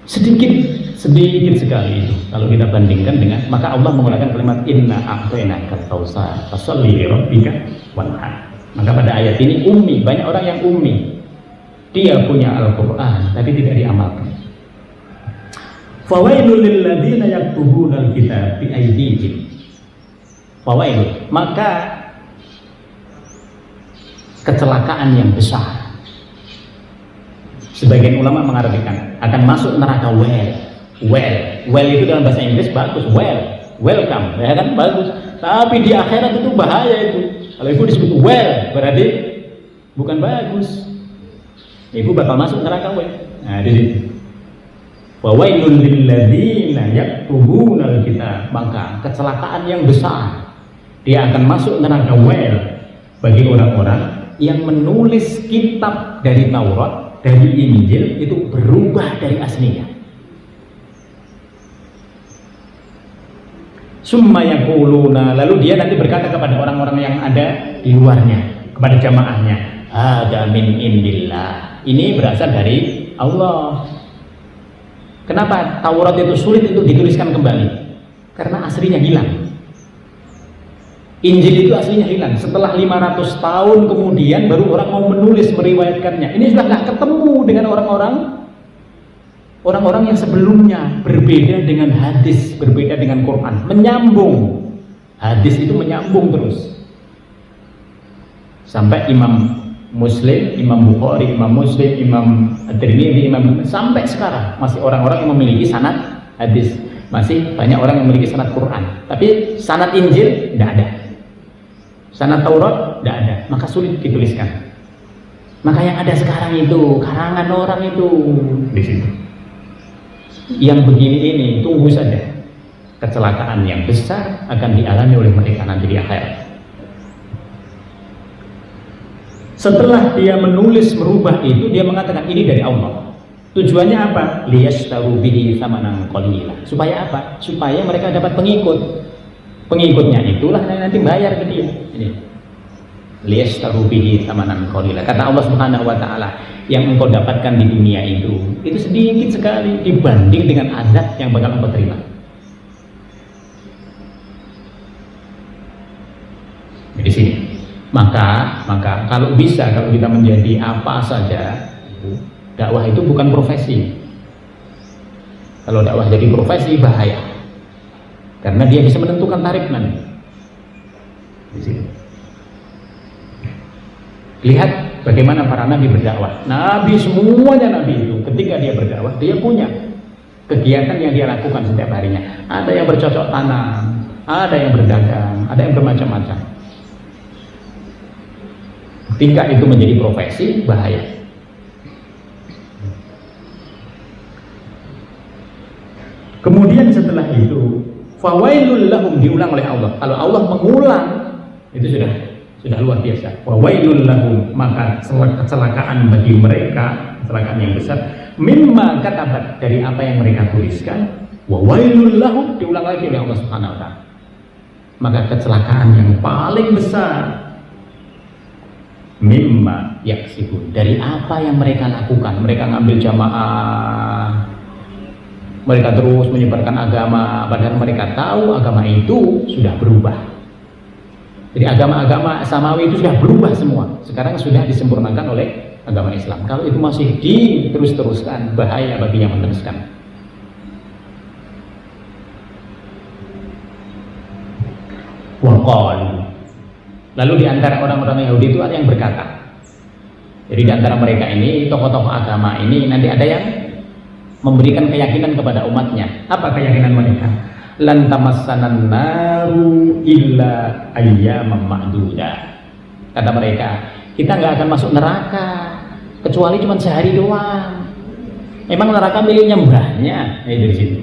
Sedikit sekali itu kalau kita bandingkan dengan, maka Allah menggunakan kalimat inna a'tainakal kautsar fasholli li rabbika wanhar. Maka pada ayat ini ummi, banyak orang yang ummi, dia punya Al-Quran tapi tidak diamalkan. Fawailul lil ladzina yaktubuna al-kitab bi aydihim. Fawailul, maka kecelakaan yang besar. Sebagian ulama mengartikan akan masuk neraka well itu dalam bahasa Inggris bagus, welcome, ya kan, bagus. Tapi di akhirat itu bahaya itu. Kalau ibu disebut berarti bukan bagus. Ibu bakal masuk neraka well. Nah, di sini. Wa wailul lil ladzina yaktubuna al-kitab, maka kecelakaan yang besar Dia akan masuk neraka well bagi orang-orang yang menulis kitab dari Taurat, dari Injil itu berubah dari aslinya. Summa yaquluna, lalu dia nanti berkata kepada orang-orang yang ada di luarnya, kepada jamaahnya, hada min indillah, ini berasal dari Allah. Kenapa Taurat itu sulit untuk dituliskan kembali? Karena aslinya hilang. Injil itu aslinya hilang. Setelah 500 tahun kemudian baru orang mau menulis, meriwayatkannya. Ini sudah nggak ketemu dengan orang-orang yang sebelumnya, berbeda dengan hadis, berbeda dengan Quran, menyambung. Hadis itu menyambung terus. Sampai Imam Muslim, Imam Bukhari, Imam Muslim, Imam At-Tirmidzi, sampai sekarang masih orang-orang yang memiliki sanad hadis, masih banyak orang yang memiliki sanad Quran, tapi sanad Injil tidak ada, sanad Taurat tidak ada, maka sulit dituliskan. Maka yang ada sekarang itu karangan orang itu di situ. Yang begini ini tunggu saja, kecelakaan yang besar akan dialami oleh mereka nanti di akhirat. Setelah dia menulis, merubah itu, dia mengatakan ini dari Allah. Tujuannya apa? Liyashtaru bihi tsamanan qalila. Supaya apa? Supaya mereka dapat pengikut. Pengikutnya itulah yang nanti bayar ke dia. Ini. Liyashtaru bihi tsamanan qalila. Kata Allah Subhanahu wa taala, yang engkau dapatkan di dunia itu sedikit sekali dibanding dengan azab yang bakal engkau terima. Di sini. Maka kalau bisa, kalau kita menjadi apa saja, dakwah itu bukan profesi. Kalau dakwah jadi profesi bahaya, karena dia bisa menentukan tarif nanti. Di sini. Lihat bagaimana para nabi berdakwah. Nabi, semuanya nabi itu ketika dia berdakwah, dia punya kegiatan yang dia lakukan setiap harinya. Ada yang bercocok tanam, ada yang berdagang, ada yang bermacam-macam. Ketika itu menjadi profesi, bahaya. Kemudian setelah itu, fawailul lahum, diulang oleh Allah. Kalau Allah mengulang, itu sudah luar biasa. Fawailul lahum, maka kecelakaan bagi mereka, kecelakaan yang besar. Mimma katabat, dari apa yang mereka tuliskan. Wawailul lahum, diulang lagi oleh Allah Subhanahu wa taala. Maka kecelakaan yang paling besar, mimma yaksibun, dari apa yang mereka lakukan. Mereka ngambil jamaah, mereka terus menyebarkan agama, padahal mereka tahu agama itu sudah berubah. Jadi agama-agama samawi itu sudah berubah semua, sekarang sudah disempurnakan oleh agama Islam. Kalau itu masih diterus-teruskan, bahaya bagi yang meneruskan. Waqalu, lalu di antara orang-orang Yahudi itu ada yang berkata, jadi di antara mereka ini, tokoh-tokoh agama ini, nanti ada yang memberikan keyakinan kepada umatnya. Apa keyakinan mereka? Lan tamassanan naru illa ayyaman ma'dudah. Kata mereka, kita nggak akan masuk neraka kecuali cuma sehari doang. Emang neraka miliknya mbahnya? Dari situ.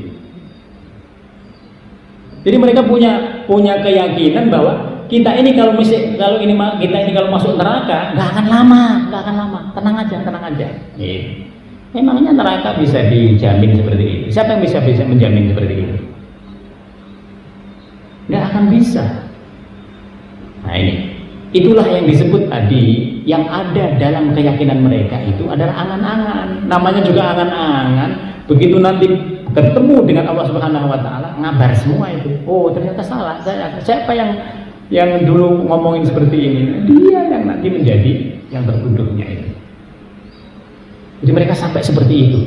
Jadi mereka punya keyakinan bahwa kita ini kalau masuk neraka nggak akan lama, tenang aja. Memangnya neraka bisa dijamin seperti itu? Siapa yang bisa menjamin seperti itu? Nggak akan bisa. Nah ini, itulah yang disebut tadi, yang ada dalam keyakinan mereka itu adalah angan-angan. Namanya juga angan-angan. Begitu nanti ketemu dengan Allah Subhanahu wa taala, ngabar semua itu. Oh, ternyata salah. Siapa yang dulu ngomongin seperti ini? Dia yang nanti menjadi yang tertuduhnya itu. Jadi mereka sampai seperti itu.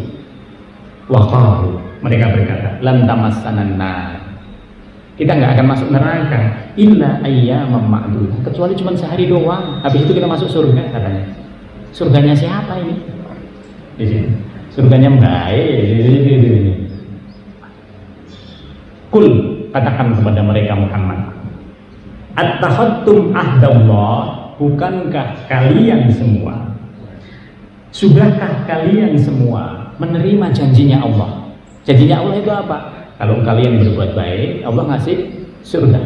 Waqalu, mereka berkata, lan tamassanan nar. Kita nggak akan masuk neraka illa ayyaman ma'dudah, kecuali cuma sehari doang. Habis itu kita masuk surga katanya. Surganya siapa ini? Di sini. Surganya baik. Kul, katakan kepada mereka Muhammad, attakhadtum ahdallah, bukankah kalian semua, sudahkah kalian semua menerima janjinya Allah? Janjinya Allah itu apa? Kalau kalian berbuat baik, Allah ngasih surga.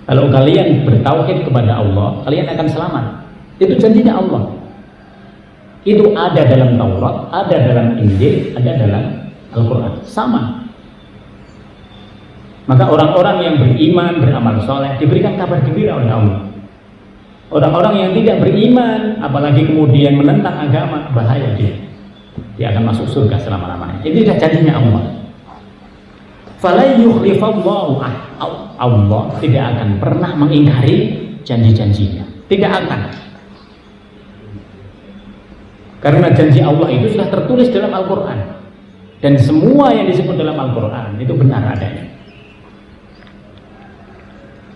Kalau kalian bertauhid kepada Allah, kalian akan selamat. Itu janjinya Allah. Itu ada dalam Taurat, ada dalam Injil, ada dalam Al-Quran. Sama. Maka orang-orang yang beriman, beramal soleh diberikan kabar gembira oleh Allah. Orang-orang yang tidak beriman, apalagi kemudian menentang agama, bahaya dia. Dia akan masuk surga selama-lamanya. Itu sudah janjinya Allah. Fala yukhlifallahu, Allah tidak akan pernah mengingkari janji-janjinya. Tidak akan. Karena janji Allah itu sudah tertulis dalam Al-Quran. Dan semua yang disebut dalam Al-Quran itu benar adanya.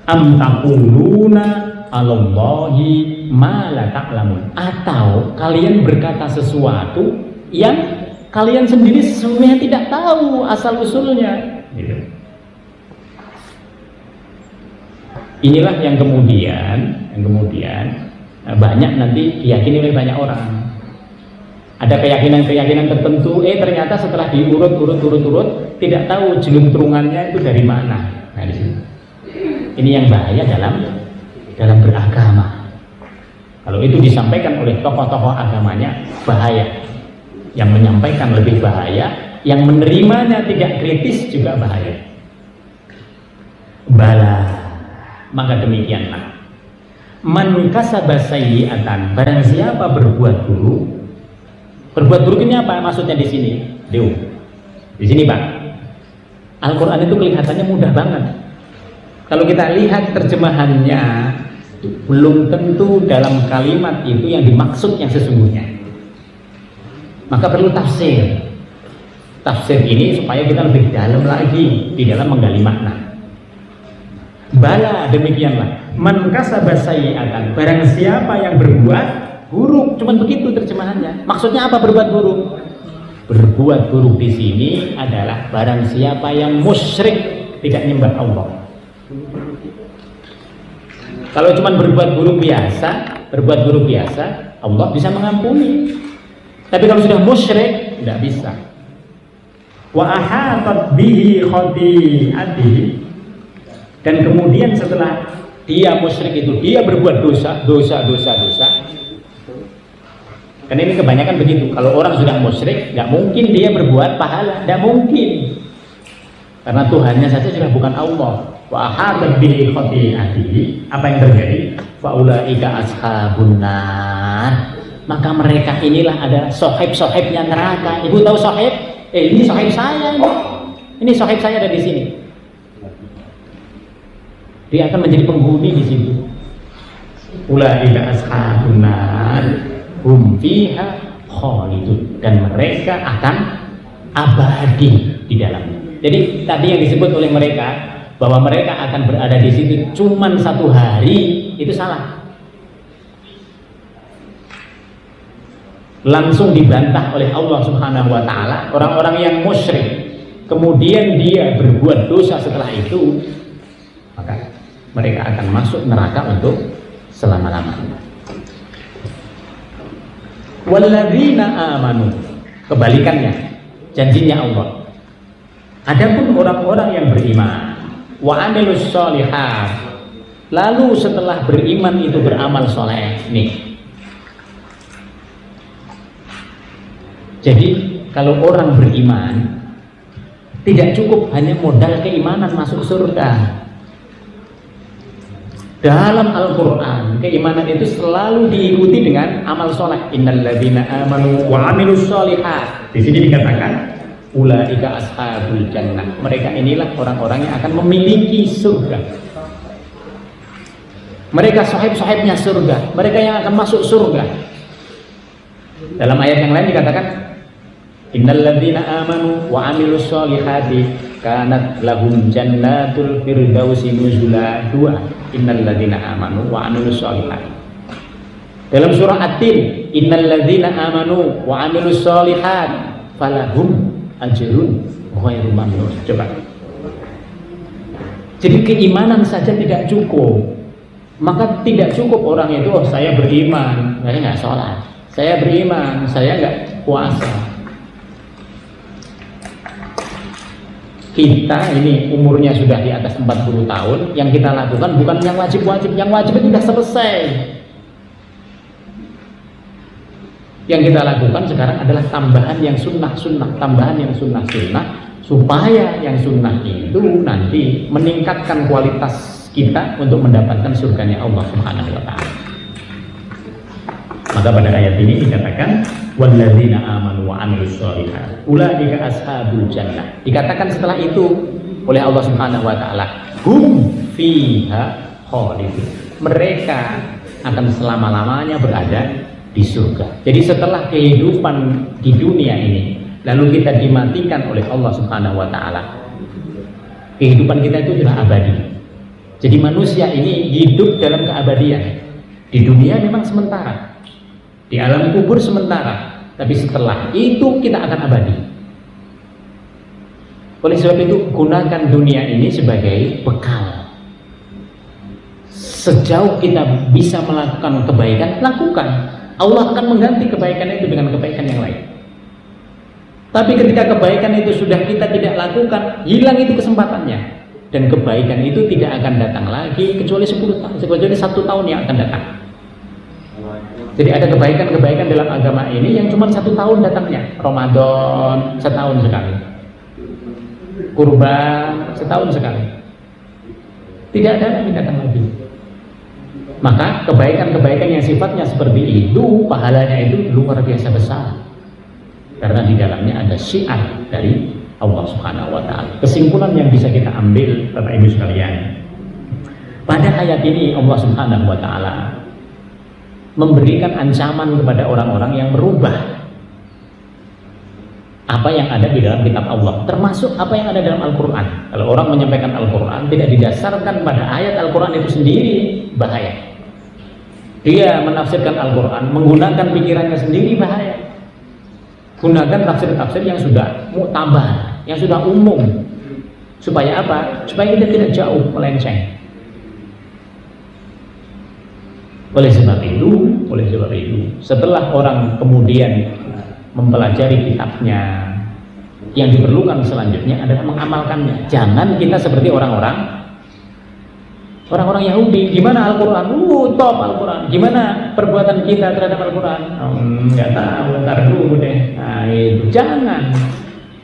Am taquluna 'alallahi ma la ta'lamun. Atau kalian berkata sesuatu yang kalian sendiri sesungguhnya tidak tahu asal usulnya. Gitu. Inilah yang kemudian banyak nanti diyakini oleh banyak orang. Ada keyakinan-keyakinan tertentu, ternyata setelah diurut tidak tahu jeluntrungannya itu dari mana. Nah, di sini. Ini yang bahaya dalam beragama. Kalau itu disampaikan oleh tokoh-tokoh agamanya, bahaya. Yang menyampaikan lebih bahaya, yang menerimanya tidak kritis juga bahaya. Bala, maka demikianlah. Man kasaba sayyi'atan, barang siapa berbuat buruk. Berbuat buruk ini apa maksudnya di sini? Di sini Pak. Al-Quran itu kelihatannya mudah banget. Kalau kita lihat terjemahannya, belum tentu dalam kalimat itu yang dimaksud yang sesungguhnya. Maka perlu tafsir. Tafsir ini supaya kita lebih dalam lagi di dalam menggali makna. Bala, demikianlah. Man kasaba sayyi'atan, barang siapa yang berbuat buruk, cuman begitu terjemahannya. Maksudnya apa berbuat buruk? Berbuat buruk di sini adalah barang siapa yang musyrik, tidak nyembah Allah. Kalau cuman berbuat buruk biasa, Allah bisa mengampuni. Tapi kalau sudah musyrik, tidak bisa. Wa ahatat bihi khati'atihi, dan kemudian setelah dia musyrik itu dia berbuat dosa. Karena ini kebanyakan begitu. Kalau orang sudah musyrik, nggak mungkin dia berbuat pahala, nggak mungkin. Karena Tuhannya saja sudah bukan Allah. Wa ahatat bihi khati'atihi, apa yang terjadi? Fa ulaika ashabun nar. Maka mereka inilah ada sohib-sohibnya neraka. Ibu tahu sohib? Ini sohib saya ini. Ini sohib saya ada di sini. Dia akan menjadi penghuni di situ. Ulaika ashabun nar. Hum fiha khalidun, dan mereka akan abadi di dalamnya. Jadi tadi yang disebut oleh mereka bahwa mereka akan berada di situ cuman 1 hari, itu salah. Langsung dibantah oleh Allah Subhanahu wa taala. Orang-orang yang musyrik kemudian dia berbuat dosa setelah itu, maka mereka akan masuk neraka untuk selama-lamanya. Walladzina amanu, kebalikannya janjinya Allah. Adapun orang-orang yang beriman, wa amilus sholihat, lalu setelah beriman itu beramal soleh. Nih, jadi kalau orang beriman tidak cukup hanya modal keimanan masuk surga. Dalam Al-Quran, keimanan itu selalu diikuti dengan amal soleh. Innalladzina amanu wa amilus sholihat. Di sini dikatakan ulaika ashabul jannah. Mereka inilah orang-orang yang akan memiliki surga. Mereka sahib-sahibnya surga. Mereka yang akan masuk surga. Dalam ayat yang lain dikatakan innalladzina amanu wa amilus sholihati kanat lahum jannatul firdausi nuzula. 2. Innalladzina amanu wa amilus sholihati. Dalam surah At-Tin, innalladzina amanu wa amilus sholihat falahum ajrun ghairu mamnun. Coba. Jadi keimanan saja tidak cukup. Maka tidak cukup orang itu, oh saya beriman, saya nggak sholat. Saya beriman, saya nggak puasa. Kita ini umurnya sudah di atas 40 tahun, yang kita lakukan bukan yang wajib-wajib, yang wajib itu sudah selesai. Yang kita lakukan sekarang adalah tambahan yang sunnah-sunnah, tambahan yang sunnah-sunnah, supaya yang sunnah itu nanti meningkatkan kualitas kita untuk mendapatkan surganya Allah Subhanahu wa Ta'ala. Maka pada ayat ini dikatakan walladzina amanu wa 'amilus sholihat ulaika ashabul jannah. Dikatakan setelah itu oleh Allah Subhanahu wa Ta'ala, hum fiha khalidun. Mereka akan selama-lamanya berada di surga. Jadi setelah kehidupan di dunia ini lalu kita dimatikan oleh Allah Subhanahu wa Ta'ala, kehidupan kita itu sudah abadi. Jadi manusia ini hidup dalam keabadian. Di dunia memang sementara, di alam kubur sementara, tapi setelah itu kita akan abadi. Oleh sebab itu gunakan dunia ini sebagai bekal. Sejauh kita bisa melakukan kebaikan, lakukan. Allah akan mengganti kebaikan itu dengan kebaikan yang lain. Tapi ketika kebaikan itu sudah kita tidak lakukan, hilang itu kesempatannya, dan kebaikan itu tidak akan datang lagi kecuali 10 tahun, kecuali 1 tahun yang akan datang. Jadi ada kebaikan-kebaikan dalam agama ini yang cuma 1 tahun datangnya. Ramadan setahun sekali, kurban setahun sekali, tidak ada lagi datang lagi. Maka kebaikan-kebaikan yang sifatnya seperti itu, pahalanya itu luar biasa besar, karena di dalamnya ada syiar dari Allah Subhanahu wa Ta'ala. Kesimpulan yang bisa kita ambil, Bapak Ibu sekalian, pada ayat ini Allah Subhanahu wa Ta'ala memberikan ancaman kepada orang-orang yang merubah apa yang ada di dalam kitab Allah, termasuk apa yang ada dalam Al-Quran. Kalau orang menyampaikan Al-Quran tidak didasarkan pada ayat Al-Quran itu sendiri, bahaya. Dia menafsirkan Al-Quran menggunakan pikirannya sendiri, bahaya. Gunakan tafsir-tafsir yang sudah muktabar, yang sudah umum. Supaya apa? Supaya kita tidak jauh melenceng. Oleh sebab itu, setelah orang kemudian mempelajari kitabnya, yang diperlukan selanjutnya adalah mengamalkannya. Jangan kita seperti orang-orang Yahudi. Gimana Al-Quran? Top Al-Quran. Gimana perbuatan kita terhadap Al-Quran? Nggak tahu, ntar dulu deh. Nah, itu jangan.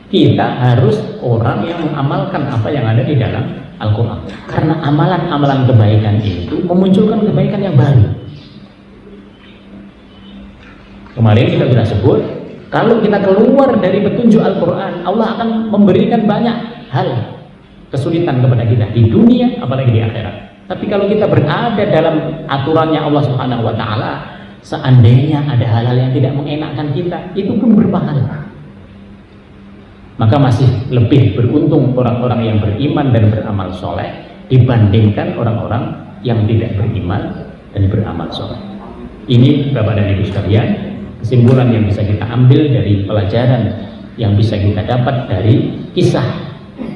Kita harus orang yang mengamalkan apa yang ada di dalam Al-Quran. Karena amalan-amalan kebaikan itu memunculkan kebaikan yang baru. Kemarin kita sudah sebut, kalau kita keluar dari petunjuk Al-Quran, Allah akan memberikan banyak hal kesulitan kepada kita di dunia, apalagi di akhirat. Tapi kalau kita berada dalam aturannya Allah Subhanahu wa Ta'ala, seandainya ada hal-hal yang tidak mengenakkan kita, itu pun berpahala. Maka masih lebih beruntung orang-orang yang beriman dan beramal soleh dibandingkan orang-orang yang tidak beriman dan beramal soleh. Ini Bapak dan Ibu sekalian, kesimpulan yang bisa kita ambil dari pelajaran yang bisa kita dapat dari kisah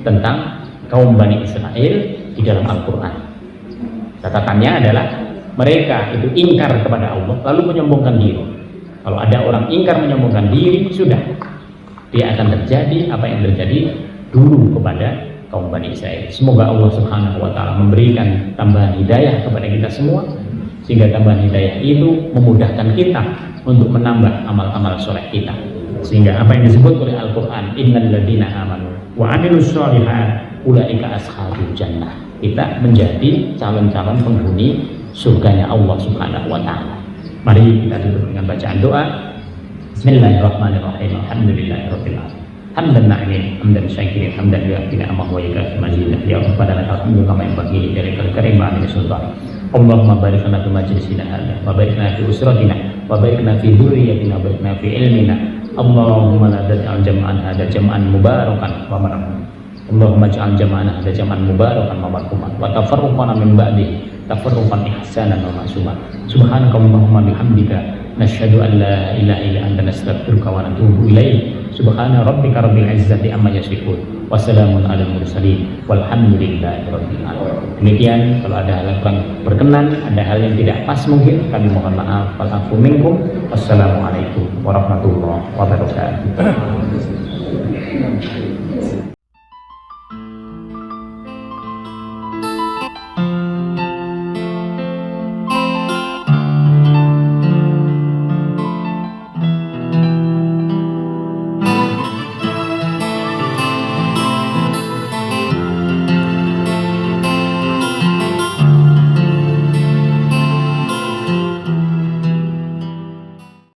tentang kaum Bani Israel di dalam Al-Quran. Catatannya adalah mereka itu ingkar kepada Allah lalu menyombongkan diri. Kalau ada orang ingkar menyombongkan diri, sudah dia akan terjadi apa yang terjadi dulu kepada kaum Bani Israel. Semoga Allah Subhanahu wa Ta'ala memberikan tambahan hidayah kepada kita semua, sehingga tambahan hidayah itu memudahkan kita untuk menambah amal-amal soleh kita, sehingga apa yang disebut oleh Al-Quran, innal ladzina amanu wa 'amilus sholihat ulaika ashabul jannah, kita menjadi calon-calon penghuni surganya Allah Subhanahu wa Ta'ala. Mari kita tutup dengan bacaan doa. Bismillahirrahmanirrahim. Alhamdulillahirabbil alamin. Hamdan na'imin, hamdan syakirin, hamdan yu'tina amah wa yukafi mazidah. Ya Rabbana lakal hamdu kama yanbaghi li jalalil karim wa 'azimi sultan. Allahumma barik lana fi majlisina hadza wa barik lana fi usratina wa barik lana fi dzurriyyatina wa barik lana fi ilmina. Allahumma la taj'al jam'an hadza jam'an mubarakan wa marhaman. Allahumma ij'al jam'ana hadza jam'an mubarakan wa marhaman wa tafarruqana min ba'dihi tafarruqan ihsanan wa ma'suman. Subhanakallahumma bihamdika nasyhadu an la ilaha illa anta nastaghfiruka wa natubu ilaik. Subhana rabbika rabbil izzati amma yasifun wa salamun alal mursalin walhamdulillahi rabbil alamin. Demikian, kalau ada hal yang kurang berkenan, ada hal yang tidak pas mungkin, kami mohon maaf. Wal afu minkum. Wassalamualaikum warahmatullahi wabarakatuh.